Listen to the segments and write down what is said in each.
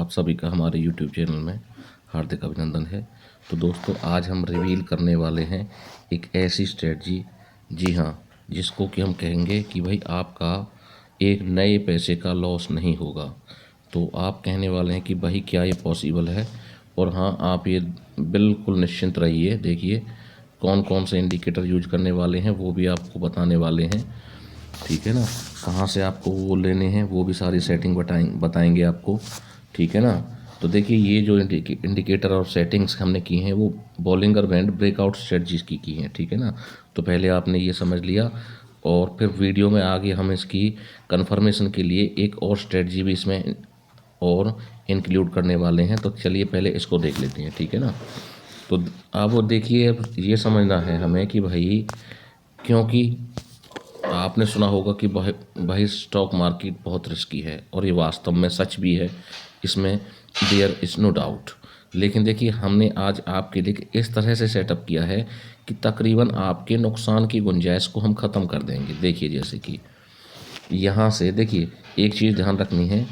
आप सभी का हमारे यूट्यूब चैनल में हार्दिक अभिनंदन है। तो दोस्तों, आज हम रिवील करने वाले हैं एक ऐसी स्ट्रेटजी, जी हाँ, जिसको कि हम कहेंगे कि भाई आपका एक नए पैसे का लॉस नहीं होगा। तो आप कहने वाले हैं कि भाई क्या ये पॉसिबल है? और हाँ, आप ये बिल्कुल निश्चिंत रहिए। देखिए कौन कौन से इंडिकेटर यूज करने वाले हैं वो भी आपको बताने वाले हैं, ठीक है ना। कहाँ से आपको वो लेने हैं वो भी सारी सेटिंग बताएंगे आपको, ठीक है ना। तो देखिए ये जो इंडिकेटर और सेटिंग्स हमने की हैं वो बॉलिंगर बैंड ब्रेकआउट स्ट्रेटजीज की हैं, ठीक है ना। तो पहले आपने ये समझ लिया, और फिर वीडियो में आगे हम इसकी कंफर्मेशन के लिए एक और स्ट्रेटजी भी इसमें और इंक्लूड करने वाले हैं। तो चलिए पहले इसको देख लेते हैं, ठीक है ना। तो आप वो देखिए, अब ये समझना है हमें कि भाई, क्योंकि आपने सुना होगा कि भाई स्टॉक मार्केट बहुत रिस्की है, और ये वास्तव में सच भी है, इसमें देयर इज़ नो डाउट। लेकिन देखिए हमने आज आपके लिए इस तरह से सेटअप किया है कि तकरीबन आपके नुकसान की गुंजाइश को हम ख़त्म कर देंगे। देखिए जैसे कि यहाँ से देखिए, एक चीज़ ध्यान रखनी है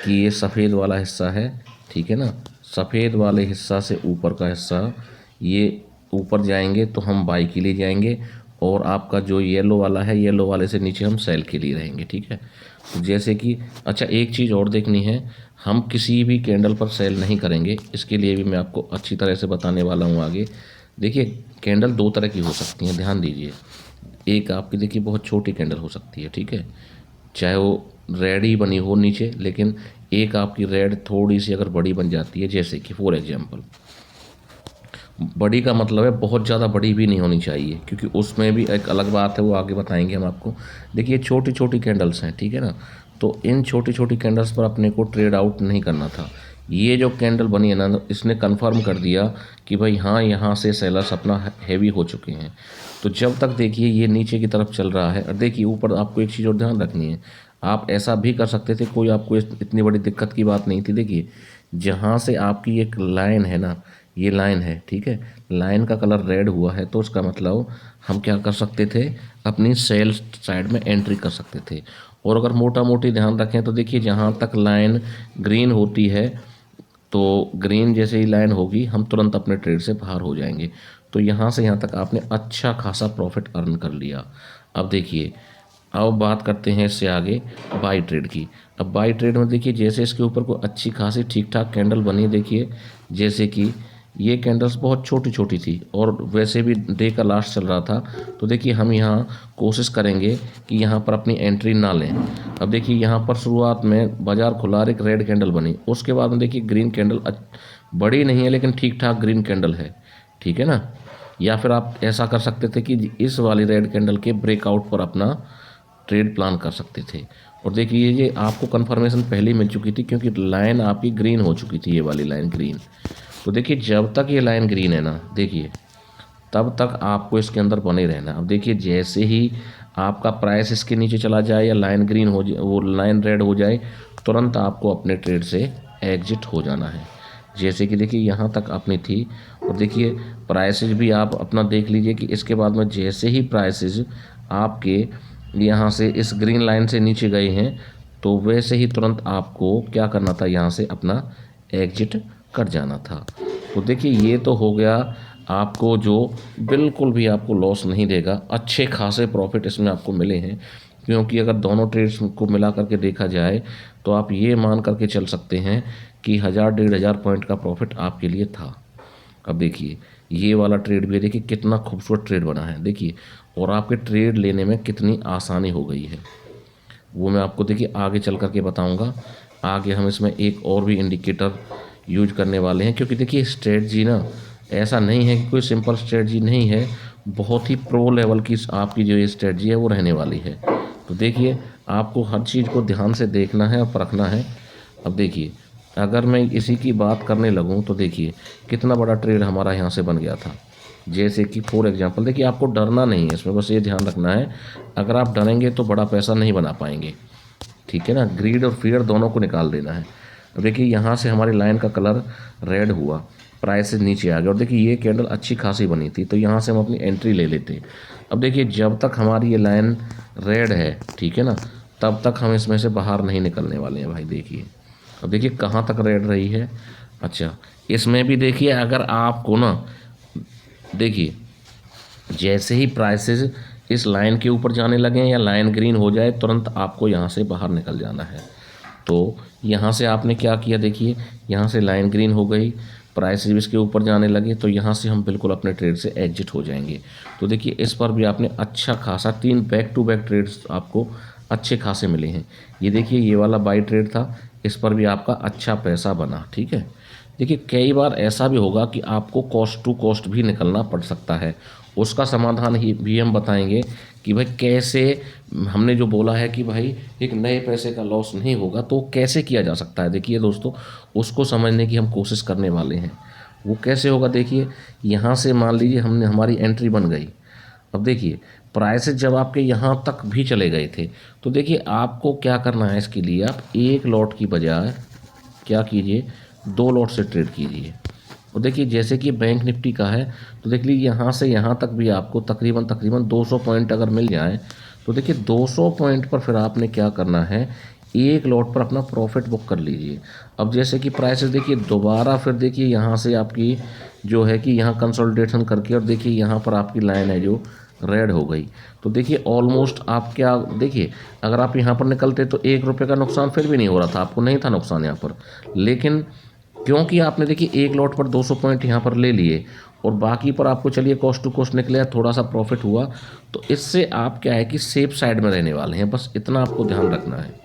कि ये सफ़ेद वाला हिस्सा है, ठीक है ना। सफ़ेद वाले हिस्सा से ऊपर का हिस्सा, ये ऊपर जाएंगे तो हम बाई के लिए जाएंगे, और आपका जो येलो वाला है, येलो वाले से नीचे हम सेल के लिए रहेंगे, ठीक है। तो जैसे कि अच्छा, एक चीज़ और देखनी है, हम किसी भी कैंडल पर सेल नहीं करेंगे। इसके लिए भी मैं आपको अच्छी तरह से बताने वाला हूँ आगे। देखिए कैंडल दो तरह की हो सकती हैं, ध्यान दीजिए। एक आपकी देखिए बहुत छोटी कैंडल हो सकती है, ठीक है, चाहे वो रेड ही बनी हो नीचे, लेकिन एक आपकी रेड थोड़ी सी अगर बड़ी बन जाती है, जैसे कि फॉर एग्जांपल, बड़ी का मतलब है बहुत ज़्यादा बड़ी भी नहीं होनी चाहिए, क्योंकि उसमें भी एक अलग बात है, वो आगे बताएंगे हम आपको। देखिए छोटी छोटी कैंडल्स हैं, ठीक है ना। तो इन छोटी छोटी कैंडल्स पर अपने को ट्रेड आउट नहीं करना था। ये जो कैंडल बनी है ना, इसने कंफर्म कर दिया कि भाई हाँ, यहाँ से सेलर्स अपना हैवी हो चुके हैं। तो जब तक देखिए ये नीचे की तरफ चल रहा है, और देखिए ऊपर आपको एक चीज़ और ध्यान रखनी है, आप ऐसा भी कर सकते थे, कोई आपको इतनी बड़ी दिक्कत की बात नहीं थी। देखिए जहाँ से आपकी एक लाइन है ना, ये लाइन है, ठीक है, लाइन का कलर रेड हुआ है, तो उसका मतलब हम क्या कर सकते थे, अपनी सेल साइड में एंट्री कर सकते थे। और अगर मोटा मोटी ध्यान रखें तो देखिए जहाँ तक लाइन ग्रीन होती है, तो ग्रीन जैसे ही लाइन होगी हम तुरंत अपने ट्रेड से बाहर हो जाएंगे। तो यहाँ से यहाँ तक आपने अच्छा खासा प्रॉफिट अर्न कर लिया। अब देखिए, अब बात करते हैं इससे आगे बाई ट्रेड की। अब बाई ट्रेड में देखिए, जैसे इसके ऊपर कोई अच्छी खासी ठीक ठाक कैंडल बनी, देखिए जैसे कि ये कैंडल्स बहुत छोटी छोटी थी, और वैसे भी डे का लास्ट चल रहा था। तो देखिए हम यहाँ कोशिश करेंगे कि यहाँ पर अपनी एंट्री ना लें। अब देखिए यहाँ पर शुरुआत में बाजार खुला और एक रेड कैंडल बनी, उसके बाद में देखिए ग्रीन कैंडल, बड़ी नहीं है लेकिन ठीक ठाक ग्रीन कैंडल है, ठीक है ना। या फिर आप ऐसा कर सकते थे कि इस वाली रेड कैंडल के ब्रेकआउट पर अपना ट्रेड प्लान कर सकते थे। और देखिए ये आपको कंफर्मेशन पहले ही मिल चुकी थी, क्योंकि लाइन आपकी ग्रीन हो चुकी थी, ये वाली लाइन ग्रीन। तो देखिए जब तक ये लाइन ग्रीन है ना, देखिए तब तक आपको इसके अंदर बने रहना। अब देखिए जैसे ही आपका प्राइस इसके नीचे चला जाए या लाइन ग्रीन हो जाए, वो लाइन रेड हो जाए, तुरंत आपको अपने ट्रेड से एग्जिट हो जाना है। जैसे कि देखिए यहाँ तक अपनी थी, और देखिए प्राइसेज भी आप अपना देख लीजिए कि इसके बाद में जैसे ही प्राइसेज आपके यहाँ से इस ग्रीन लाइन से नीचे गए हैं, तो वैसे ही तुरंत आपको क्या करना था, यहाँ से अपना एग्जिट कर जाना था। तो देखिए ये तो हो गया आपको जो बिल्कुल भी आपको लॉस नहीं देगा, अच्छे खासे प्रॉफिट इसमें आपको मिले हैं। क्योंकि अगर दोनों ट्रेड्स को मिला करके देखा जाए, तो आप ये मान करके चल सकते हैं कि 1000-1500 पॉइंट का प्रॉफिट आपके लिए था। अब देखिए ये वाला ट्रेड भी देखिए कितना खूबसूरत ट्रेड बना है, देखिए, और आपके ट्रेड लेने में कितनी आसानी हो गई है, वो मैं आपको देखिए आगे चल करके बताऊंगा। आगे हम इसमें एक और भी इंडिकेटर यूज करने वाले हैं, क्योंकि देखिए स्ट्रेटजी ना ऐसा नहीं है कि कोई सिंपल स्ट्रेटजी नहीं है, बहुत ही प्रो लेवल की आपकी जो ये स्ट्रेटजी है वो रहने वाली है। तो देखिए आपको हर चीज़ को ध्यान से देखना है और परखना है। अब देखिए अगर मैं इसी की बात करने लगूं, तो देखिए कितना बड़ा ट्रेड हमारा यहाँ से बन गया था। जैसे कि फॉर एग्जांपल, देखिए आपको डरना नहीं है इसमें, बस ये ध्यान रखना है, अगर आप डरेंगे तो बड़ा पैसा नहीं बना पाएंगे, ठीक है ना। ग्रीड और फियर दोनों को निकाल देना है। अब देखिए यहाँ से हमारी लाइन का कलर रेड हुआ, प्राइस से नीचे आ गया, और देखिए ये कैंडल अच्छी खासी बनी थी, तो यहाँ से हम अपनी एंट्री ले लेते। अब देखिए जब तक हमारी ये लाइन रेड है, ठीक है ना, तब तक हम इसमें से बाहर नहीं निकलने वाले हैं भाई। देखिए अब देखिए कहाँ तक रेड रही है। अच्छा, इसमें भी देखिए अगर आपको ना, देखिए जैसे ही प्राइसेस इस लाइन के ऊपर जाने लगें या लाइन ग्रीन हो जाए, तुरंत आपको यहाँ से बाहर निकल जाना है। तो यहाँ से आपने क्या किया, देखिए यहाँ से लाइन ग्रीन हो गई, प्राइस इसके ऊपर जाने लगे, तो यहाँ से हम बिल्कुल अपने ट्रेड से एग्जिट हो जाएंगे। तो देखिए इस पर भी आपने अच्छा खासा 3 बैक टू बैक ट्रेड्स आपको अच्छे खासे मिले हैं। ये देखिए ये वाला बाई ट्रेड था, इस पर भी आपका अच्छा पैसा बना। ठीक है, देखिए कई बार ऐसा भी होगा कि आपको कॉस्ट टू कॉस्ट भी निकलना पड़ सकता है, उसका समाधान ही भी हम बताएंगे कि भाई कैसे, हमने जो बोला है कि भाई एक नए पैसे का लॉस नहीं होगा, तो कैसे किया जा सकता है। देखिए दोस्तों, उसको समझने की हम कोशिश करने वाले हैं। वो कैसे होगा, देखिए यहाँ से मान लीजिए हमने, हमारी एंट्री बन गई। अब देखिए प्राइसेस जब आपके यहाँ तक भी चले गए थे, तो देखिए आपको क्या करना है, इसके लिए आप एक लॉट की बजाय क्या कीजिए, 2 लॉट से ट्रेड कीजिए। और देखिए जैसे कि बैंक निफ्टी का है, तो देख लीजिए यहाँ से यहाँ तक भी आपको तकरीबन 200 पॉइंट अगर मिल जाए, तो देखिए 200 पॉइंट पर फिर आपने क्या करना है, एक लॉट पर अपना प्रॉफिट बुक कर लीजिए। अब जैसे कि प्राइसेस देखिए दोबारा फिर देखिए यहाँ से आपकी जो है कि यहाँ कंसोलिडेशन करके, और देखिए यहाँ पर आपकी लाइन है जो रेड हो गई, तो देखिए ऑलमोस्ट आप क्या, देखिए अगर आप यहाँ पर निकलते तो ₹1 का नुकसान फिर भी नहीं हो रहा था, आपको नहीं था नुकसान यहाँ पर। लेकिन क्योंकि आपने देखिए एक लॉट पर 200 पॉइंट यहाँ पर ले लिए, और बाकी पर आपको चलिए कॉस्ट टू कॉस्ट निकले, थोड़ा सा प्रॉफिट हुआ, तो इससे आप क्या है कि सेफ साइड में रहने वाले हैं, बस इतना आपको ध्यान रखना है।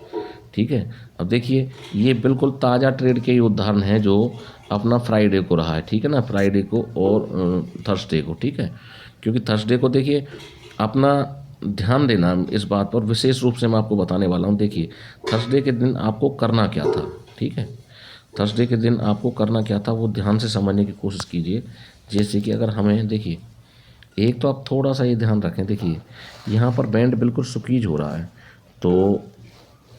ठीक है, अब देखिए ये बिल्कुल ताज़ा ट्रेड के ही उदाहरण हैं जो अपना फ्राइडे को रहा है। ठीक है ना, फ्राइडे को और थर्सडे को। ठीक है, क्योंकि थर्सडे को देखिए अपना ध्यान देना इस बात पर, विशेष रूप से मैं आपको बताने वाला हूँ। देखिए थर्सडे के दिन आपको करना क्या था। ठीक है, थर्सडे के दिन आपको करना क्या था वो ध्यान से समझने की कोशिश कीजिए। जैसे कि अगर हमें, देखिए एक तो आप थोड़ा सा ये ध्यान रखें, देखिए यहाँ पर बैंड बिल्कुल सुकीज हो रहा है, तो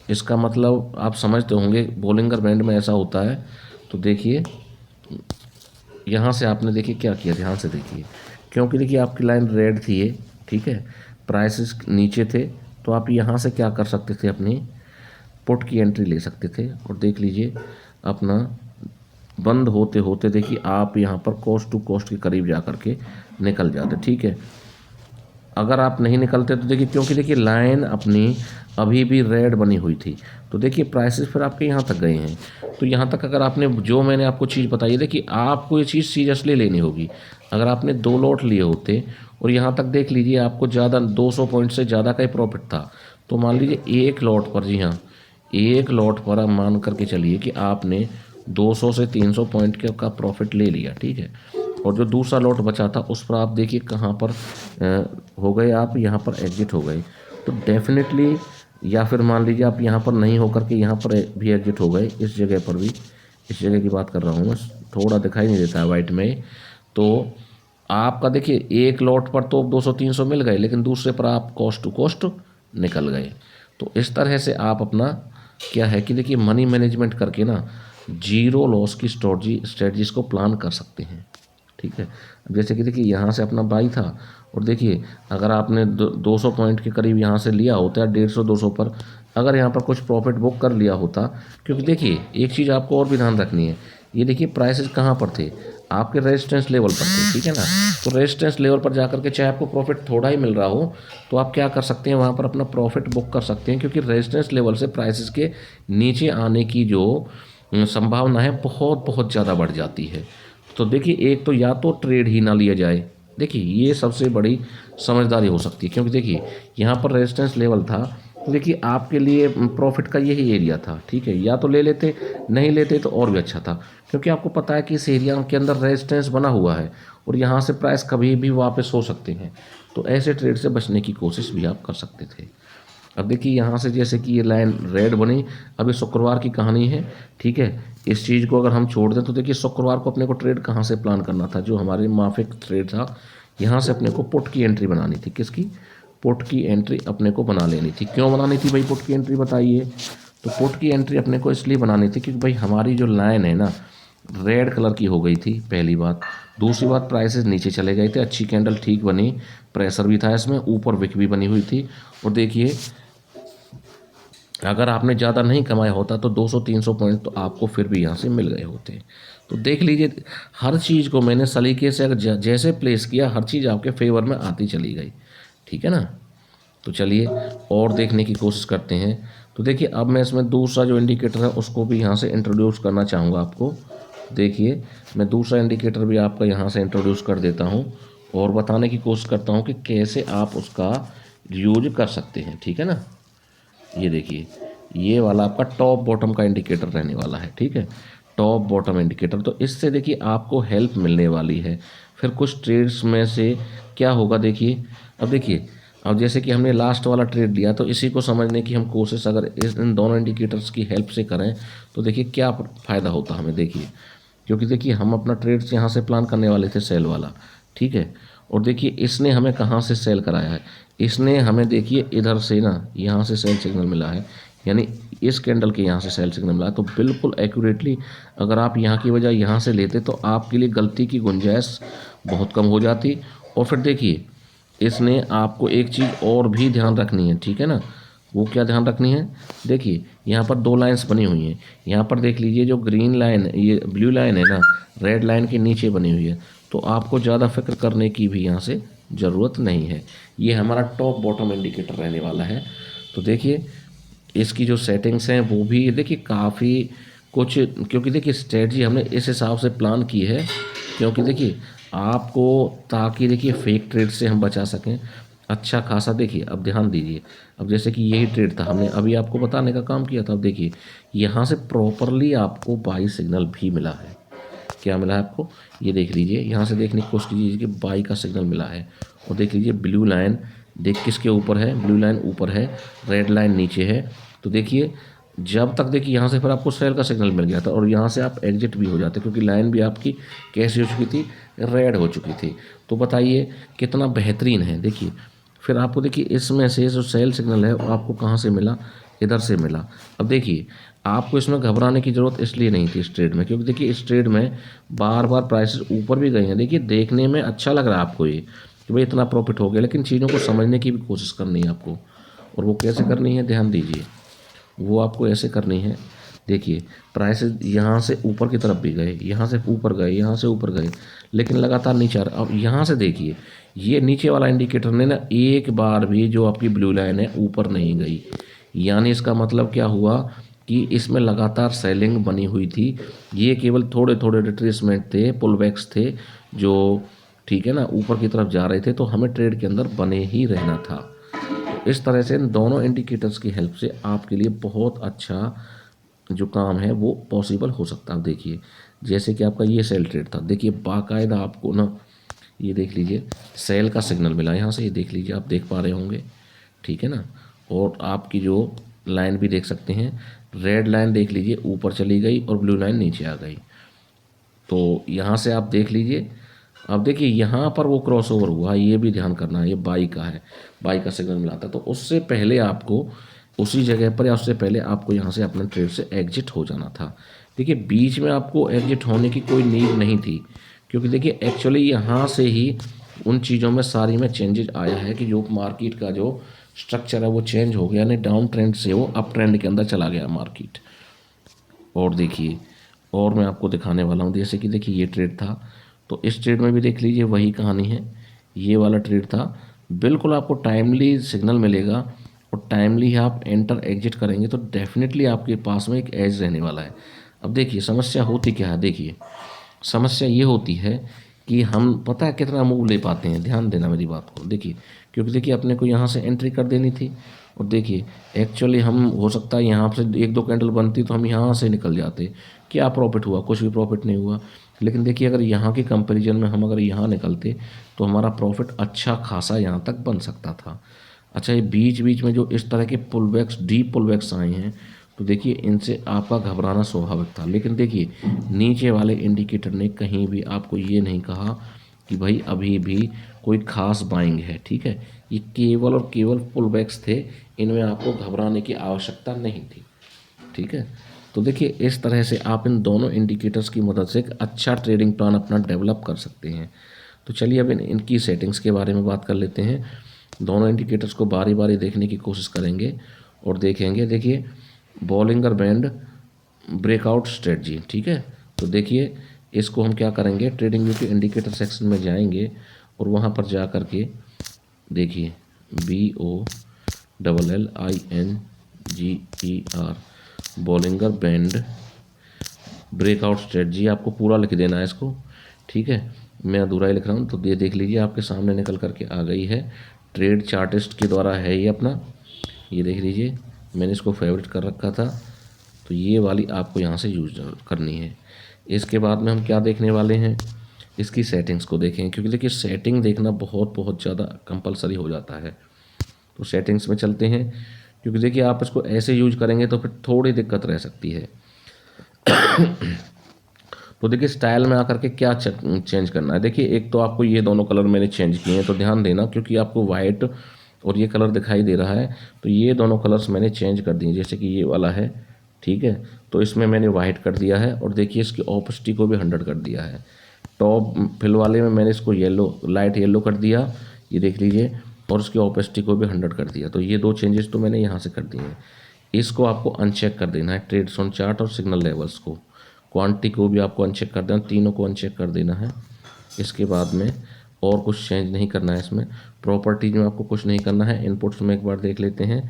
इसका मतलब आप समझते होंगे बोलिंगर बैंड में ऐसा होता है। तो देखिए यहाँ से आपने देखिए क्या किया, ध्यान से देखिए, क्योंकि देखिए आपकी लाइन रेड थी ये। ठीक है, प्राइसेस नीचे थे, तो आप यहाँ से क्या कर सकते थे, अपनी पुट की एंट्री ले सकते थे, और देख लीजिए अपना बंद होते होते देखिए आप यहाँ पर कॉस्ट टू कॉस्ट के करीब जा कर के निकल जाते। ठीक है, अगर आप नहीं निकलते तो देखिए, क्योंकि देखिए लाइन अपनी अभी भी रेड बनी हुई थी, तो देखिए प्राइसेस फिर आपके यहाँ तक गए हैं। तो यहाँ तक अगर आपने, जो मैंने आपको चीज़ बताई है, देखिए आपको ये चीज़ सीरियसली लेनी होगी। अगर आपने 2 लॉट लिए होते और यहाँ तक देख लीजिए आपको ज़्यादा 200 पॉइंट से ज़्यादा का ही प्रॉफिट था, तो मान लीजिए एक लॉट पर, जी हाँ एक लॉट पर आप मान करके चलिए कि आपने 200 से 300 पॉइंट का प्रॉफिट ले लिया। ठीक है, और जो दूसरा लॉट बचा था उस पर आप देखिए कहाँ पर हो गए, आप यहाँ पर एग्जिट हो गए। तो डेफिनेटली, या फिर मान लीजिए आप यहाँ पर नहीं होकर के यहाँ पर भी एग्जिट हो गए, इस जगह पर भी, इस जगह की बात कर रहा हूँ मैं, थोड़ा दिखाई नहीं देता है वाइट में। तो आपका देखिए एक लॉट पर तो 200-300 मिल गए, लेकिन दूसरे पर आप कॉस्ट टू कॉस्ट निकल गए। तो इस तरह से आप अपना क्या है कि देखिए मनी मैनेजमेंट करके ना जीरो लॉस की स्ट्रेटजीज को प्लान कर सकते हैं। ठीक है, अब जैसे कि देखिए यहाँ से अपना बाई था, और देखिए अगर आपने 200 पॉइंट के करीब यहाँ से लिया होता है, 150-200 पर अगर यहाँ पर कुछ प्रॉफिट बुक कर लिया होता, क्योंकि देखिए एक चीज़ आपको और भी ध्यान रखनी है, ये देखिए प्राइसेस कहाँ पर थे, आपके रेजिस्टेंस लेवल पर थे। ठीक है ना, तो रेजिस्टेंस लेवल पर जाकर के चाहे आपको प्रॉफिट थोड़ा ही मिल रहा हो, तो आप क्या कर सकते हैं, वहाँ पर अपना प्रॉफिट बुक कर सकते हैं, क्योंकि रेजिस्टेंस लेवल से प्राइसेस के नीचे आने की जो संभावना है बहुत बहुत ज़्यादा बढ़ जाती है। तो देखिए एक तो या तो ट्रेड ही ना लिया जाए, देखिए ये सबसे बड़ी समझदारी हो सकती है, क्योंकि देखिए यहाँ पर रेजिस्टेंस लेवल था, तो देखिए आपके लिए प्रॉफिट का यही एरिया था। ठीक है, या तो ले लेते, नहीं लेते तो और भी अच्छा था, क्योंकि आपको पता है कि इस एरिया के अंदर रेजिस्टेंस बना हुआ है और यहाँ से प्राइस कभी भी वापस हो सकते हैं, तो ऐसे ट्रेड से बचने की कोशिश भी आप कर सकते थे। अब देखिए यहाँ से जैसे कि ये लाइन रेड बनी, अब ये शुक्रवार की कहानी है। ठीक है, इस चीज़ को अगर हम छोड़ दें तो देखिए शुक्रवार को अपने को ट्रेड कहाँ से प्लान करना था, जो हमारे माफिक ट्रेड था, यहाँ से अपने को पुट की एंट्री बनानी थी। किसकी? पुट की एंट्री अपने को बना लेनी थी। क्यों बनानी थी भाई पुट की एंट्री, बताइए। तो पुट की एंट्री अपने को इसलिए बनानी थी क्योंकि भाई हमारी जो लाइन है ना रेड कलर की हो गई थी, पहली बात। दूसरी बात, प्राइसेस नीचे चले गए थे, अच्छी कैंडल ठीक बनी, प्रेशर भी था इसमें, ऊपर विक भी बनी हुई थी। और देखिए अगर आपने ज़्यादा नहीं कमाया होता तो 200-300 पॉइंट तो आपको फिर भी यहाँ से मिल गए होते। तो देख लीजिए, हर चीज़ को मैंने सलीके से अगर जैसे प्लेस किया, हर चीज़ आपके फेवर में आती चली गई। ठीक है ना। तो चलिए और देखने की कोशिश करते हैं। तो देखिए, अब मैं इसमें दूसरा जो इंडिकेटर है उसको भी यहाँ से इंट्रोड्यूस करना चाहूँगा आपको। देखिए, मैं दूसरा इंडिकेटर भी आपका यहाँ से इंट्रोड्यूस कर देता हूँ और बताने की कोशिश करता हूँ कि कैसे आप उसका यूज कर सकते हैं। ठीक है ना। ये देखिए, ये वाला आपका टॉप बॉटम का इंडिकेटर रहने वाला है। ठीक है, टॉप बॉटम इंडिकेटर। तो इससे देखिए आपको हेल्प मिलने वाली है। फिर कुछ ट्रेड्स में से क्या होगा देखिए, अब देखिए, अब जैसे कि हमने लास्ट वाला ट्रेड लिया तो इसी को समझने की हम कोशिश अगर इन दोनों इंडिकेटर्स की हेल्प से करें तो देखिए क्या फ़ायदा होता हमें। देखिए, क्योंकि देखिए हम अपना ट्रेड्स यहाँ से प्लान करने वाले थे सेल वाला। ठीक है, और देखिए इसने हमें कहाँ से सेल कराया है, इसने हमें देखिए इधर से ना यहाँ से सेल सिग्नल मिला है, यानी इस कैंडल के यहाँ से सेल सिग्नल मिला है। तो बिल्कुल एक्यूरेटली अगर आप यहाँ की वजह यहाँ से लेते तो आपके लिए गलती की गुंजाइश बहुत कम हो जाती। और फिर देखिए, इसने आपको एक चीज़ और भी ध्यान रखनी है। ठीक है ना, वो क्या ध्यान रखनी है, देखिए यहाँ पर दो लाइंस बनी हुई हैं। यहाँ पर देख लीजिए, जो ग्रीन लाइन, ये ब्लू लाइन है ना, रेड लाइन के नीचे बनी हुई है। तो आपको ज़्यादा फिक्र करने की भी यहाँ से ज़रूरत नहीं है। ये हमारा टॉप बॉटम इंडिकेटर रहने वाला है। तो देखिए, इसकी जो सेटिंग्स हैं वो भी देखिए काफ़ी कुछ, क्योंकि देखिए स्ट्रेटजी हमने इस हिसाब से प्लान की है, क्योंकि देखिए आपको, ताकि देखिए फेक ट्रेड से हम बचा सकें अच्छा खासा। देखिए अब ध्यान दीजिए, अब जैसे कि यही ट्रेड था, हमने अभी आपको बताने का काम किया था। अब देखिए यहाँ से प्रॉपरली आपको बाई सिग्नल भी मिला है। क्या मिला है आपको, ये देख लीजिए, यहाँ से देखने की कोशिश कीजिए कि बाई का सिग्नल मिला है। और देख लीजिए ब्लू लाइन देख किसके ऊपर है, ब्लू लाइन ऊपर है, रेड लाइन नीचे है। तो देखिए जब तक देखिए यहाँ से फिर आपको सेल का सिग्नल मिल गया था और यहाँ से आप एग्जिट भी हो जाते, क्योंकि लाइन भी आपकी कैसी हो चुकी थी, रेड हो चुकी थी। तो बताइए कितना बेहतरीन है। देखिए फिर आपको देखिए इसमें से जो सेल सिग्नल है वो आपको कहाँ से मिला, इधर से मिला। अब देखिए आपको इसमें घबराने की ज़रूरत इसलिए नहीं थी इस ट्रेड में, क्योंकि देखिए इस ट्रेड में बार बार प्राइसेस ऊपर भी गए हैं। देखिए देखने में अच्छा लग रहा है आपको ये कि भाई इतना प्रॉफिट हो गया, लेकिन चीज़ों को समझने की भी कोशिश करनी है आपको। और वो कैसे करनी है, ध्यान दीजिए, वो आपको ऐसे करनी है। देखिए प्राइसेस यहाँ से ऊपर की तरफ भी गए, यहाँ से ऊपर गए, यहाँ से ऊपर गए, लेकिन लगातार नीचे आ रहा। अब यहाँ से देखिए, ये नीचे वाला इंडिकेटर ने ना एक बार भी जो आपकी ब्लू लाइन है ऊपर नहीं गई, यानी इसका मतलब क्या हुआ कि इसमें लगातार सेलिंग बनी हुई थी। ये केवल थोड़े थोड़े रिट्रेसमेंट थे, पुलबैक्स थे जो, ठीक है ना, ऊपर की तरफ जा रहे थे। तो हमें ट्रेड के अंदर बने ही रहना था। तो इस तरह से इन दोनों इंडिकेटर्स की हेल्प से आपके लिए बहुत अच्छा जो काम है वो पॉसिबल हो सकता है। देखिए जैसे कि आपका ये सेल ट्रेड था, देखिए बाकायदा आपको ना, ये देख लीजिए सेल का सिग्नल मिला यहाँ से, ये देख लीजिए, आप देख पा रहे होंगे। ठीक है ना, और आपकी जो लाइन भी देख सकते हैं, रेड लाइन देख लीजिए ऊपर चली गई और ब्लू लाइन नीचे आ गई। तो यहाँ से आप देख लीजिए, अब देखिए यहाँ पर वो क्रॉस ओवर हुआ, ये भी ध्यान करना है, ये बाई का है, बाई का सिग्नल मिला था। तो उससे पहले आपको उसी जगह पर या उससे पहले आपको यहाँ से अपने ट्रेड से एग्जिट हो जाना था। देखिए बीच में आपको एग्जिट होने की कोई नीड नहीं थी, क्योंकि देखिए एक्चुअली यहाँ से ही उन चीज़ों में सारी में चेंजेज आया है कि जो मार्केट का जो स्ट्रक्चर है वो चेंज हो गया, यानी डाउन ट्रेंड से वो अप ट्रेंड के अंदर चला गया मार्केट। और देखिए, और मैं आपको दिखाने वाला हूँ, जैसे कि देखिए ये ट्रेड था, तो इस ट्रेड में भी देख लीजिए वही कहानी है। ये वाला ट्रेड था, बिल्कुल आपको टाइमली सिग्नल मिलेगा और टाइमली आप एंटर एग्जिट करेंगे तो डेफिनेटली आपके पास में एक एज रहने वाला है। अब देखिए समस्या होती क्या है, देखिए समस्या ये होती है कि हम पता है कितना मूव ले पाते हैं, ध्यान देना मेरी बात को। देखिए क्योंकि देखिए अपने को यहाँ से एंट्री कर देनी थी, और देखिए एक्चुअली हम, हो सकता है यहाँ से एक दो कैंडल बनती तो हम यहाँ से निकल जाते, क्या प्रॉफिट हुआ, कुछ भी प्रॉफिट नहीं हुआ। लेकिन देखिए अगर यहाँ की कंपैरिजन में हम अगर यहाँ निकलते तो हमारा प्रॉफिट अच्छा खासा यहाँ तक बन सकता था। अच्छा, ये बीच बीच में जो इस तरह के पुलबैक्स, डीप पुलबैक्स आए हैं, तो देखिए इनसे आपका घबराना स्वाभाविक था। लेकिन देखिए नीचे वाले इंडिकेटर ने कहीं भी आपको ये नहीं कहा कि भाई अभी भी कोई खास बाइंग है। ठीक है, ये केवल और केवल पुलबैक्स थे, इनमें आपको घबराने की आवश्यकता नहीं थी। ठीक है, तो देखिए इस तरह से आप इन दोनों इंडिकेटर्स की मदद से एक अच्छा ट्रेडिंग प्लान अपना डेवलप कर सकते हैं। तो चलिए अब इनकी सेटिंग्स के बारे में बात कर लेते हैं। दोनों इंडिकेटर्स को बारी बारी देखने की कोशिश करेंगे और देखेंगे, देखिए बॉलिंगर बैंड ब्रेकआउट स्ट्रेटजी, ठीक है। तो देखिए इसको हम क्या करेंगे, ट्रेडिंग व्यू के इंडिकेटर सेक्शन में जाएंगे और वहाँ पर जा कर के देखिए BOLLINGER Bollinger band breakout strategy, आपको पूरा लिख देना है इसको, ठीक है। मैं अधूरा ही लिख रहा हूँ, तो ये देख लीजिए आपके सामने निकल करके आ गई है। ट्रेड चार्टिस्ट के द्वारा है ये अपना, ये देख लीजिए मैंने इसको फेवरेट कर रखा था। तो ये वाली आपको यहाँ से यूज करनी है। इसके बाद में हम क्या देखने वाले हैं, इसकी सेटिंग्स को देखें, क्योंकि देखिए सेटिंग देखना बहुत ज़्यादा कंपलसरी हो जाता है। तो सेटिंग्स में चलते हैं, क्योंकि देखिए आप इसको ऐसे यूज करेंगे तो फिर थोड़ी दिक्कत रह सकती है। तो देखिए स्टाइल में आकर के क्या चेंज करना है, देखिए एक तो आपको ये दोनों कलर मैंने चेंज किए हैं, तो ध्यान देना, क्योंकि आपको वाइट और ये कलर दिखाई दे रहा है, तो ये दोनों कलर्स मैंने चेंज कर दिए। जैसे कि ये वाला है, ठीक है, तो इसमें मैंने वाइट कर दिया है, और देखिए इसकी ऑपोसिटी को भी 100 कर दिया है। टॉप फिल वाले में मैंने इसको येलो, लाइट येलो कर दिया, ये देख लीजिए, और उसकी ऑपोसिटी को भी 100 कर दिया। तो ये दो चेंजेस तो मैंने यहाँ से कर दिए हैं। इसको आपको अनचेक कर देना है, ट्रेड्स ऑन चार्ट और सिग्नल लेवल्स को, क्वांटिटी को भी आपको अनचेक कर देना, तीनों को अनचेक कर देना है। इसके बाद में और कुछ चेंज नहीं करना है इसमें। प्रॉपर्टीज में आपको कुछ नहीं करना है। इनपुट्स में एक बार देख लेते हैं,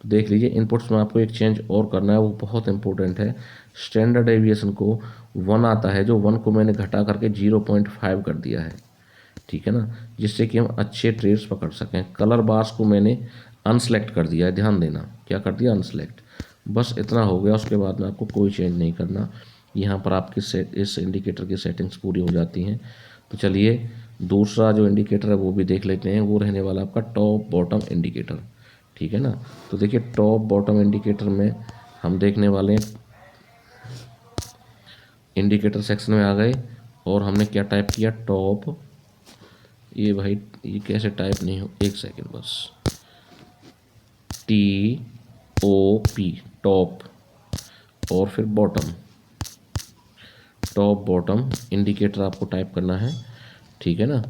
तो देख लीजिए इनपुट्स में आपको एक चेंज और करना है, वो बहुत इंपॉर्टेंट है। स्टैंडर्ड डेविएशन को 1 आता है, जो 1 को मैंने घटा करके 0.5 कर दिया है, ठीक है ना, जिससे कि हम अच्छे ट्रेड्स पकड़ सकें। कलर बार्स को मैंने अनसेलेक्ट कर दिया है, ध्यान देना, क्या कर दिया, अनसेलेक्ट। बस इतना हो गया, उसके बाद में आपको कोई चेंज नहीं करना। यहाँ पर आपकी इस इंडिकेटर की सेटिंग्स पूरी हो जाती हैं। तो चलिए दूसरा जो इंडिकेटर है वो भी देख लेते हैं, वो रहने वाला आपका टॉप बॉटम इंडिकेटर, ठीक है ना। तो देखिए टॉप बॉटम इंडिकेटर में हम देखने वाले हैं, इंडिकेटर सेक्शन में आ गए और हमने क्या टाइप किया, टॉप, ये भाई ये कैसे टाइप नहीं हो, एक सेकेंड बस, TOP टॉप, और फिर बॉटम, टॉप बॉटम इंडिकेटर आपको टाइप करना है, ठीक है ना।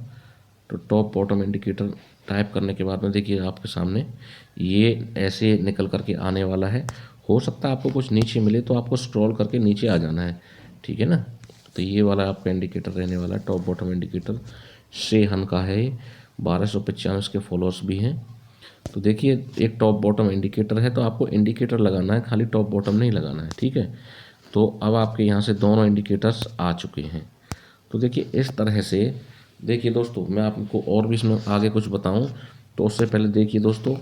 तो टॉप बॉटम इंडिकेटर टाइप करने के बाद में देखिए आपके सामने ये ऐसे निकल करके आने वाला है। हो सकता है आपको कुछ नीचे मिले तो आपको स्क्रॉल करके नीचे आ जाना है, ठीक है ना। तो ये वाला आपका इंडिकेटर रहने वाला है, टॉप बॉटम इंडिकेटर। शेहन का है, 1295 के फॉलोअर्स भी हैं। तो देखिए एक टॉप बॉटम इंडिकेटर है, तो आपको इंडिकेटर लगाना है, खाली टॉप बॉटम नहीं लगाना है, ठीक है। तो अब आपके यहाँ से दोनों इंडिकेटर्स आ चुके हैं। तो देखिए इस तरह से, देखिए दोस्तों मैं आपको और भी इसमें आगे कुछ बताऊं, तो उससे पहले देखिए दोस्तों,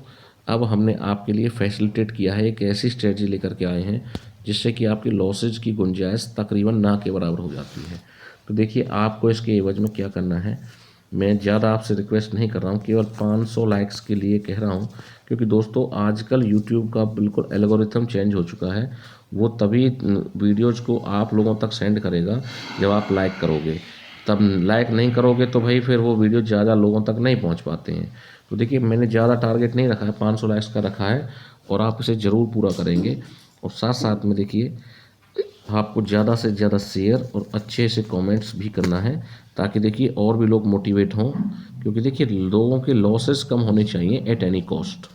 अब हमने आपके लिए फैसिलिटेट किया है, एक ऐसी स्ट्रेटजी लेकर के आए हैं जिससे कि आपकी लॉसेज की गुंजाइश तकरीबन ना के बराबर हो जाती है। तो देखिए आपको इसके एवज में क्या करना है, मैं ज़्यादा आपसे रिक्वेस्ट नहीं कर रहा हूँ, केवल 500 लाइक्स के लिए कह रहा हूँ, क्योंकि दोस्तों आजकल यूट्यूब का बिल्कुल एल्गोरिथम चेंज हो चुका है। वो तभी वीडियोज़ को आप लोगों तक सेंड करेगा जब आप लाइक करोगे, तब लाइक नहीं करोगे तो भाई फिर वो वीडियो ज़्यादा लोगों तक नहीं पहुँच पाते हैं। तो देखिए मैंने ज़्यादा टारगेट नहीं रखा है, 500 लाइक्स का रखा है, और आप इसे ज़रूर पूरा करेंगे। और साथ साथ में देखिए आपको ज़्यादा से ज़्यादा शेयर और अच्छे से कमेंट्स भी करना है, ताकि देखिए और भी लोग मोटिवेट हों, क्योंकि देखिए लोगों के लॉसेस कम होने चाहिए एट एनी कॉस्ट।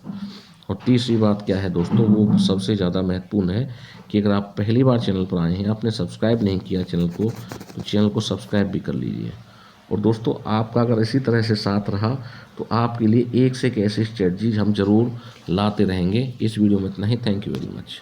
और तीसरी बात क्या है दोस्तों, वो सबसे ज़्यादा महत्वपूर्ण है कि अगर आप पहली बार चैनल पर आए हैं, आपने सब्सक्राइब नहीं किया चैनल को, तो चैनल को सब्सक्राइब भी कर लीजिए। और दोस्तों आपका अगर इसी तरह से साथ रहा तो आपके लिए एक से एक ऐसी स्ट्रेटजीज हम ज़रूर लाते रहेंगे। इस वीडियो में इतना ही, थैंक यू वेरी मच।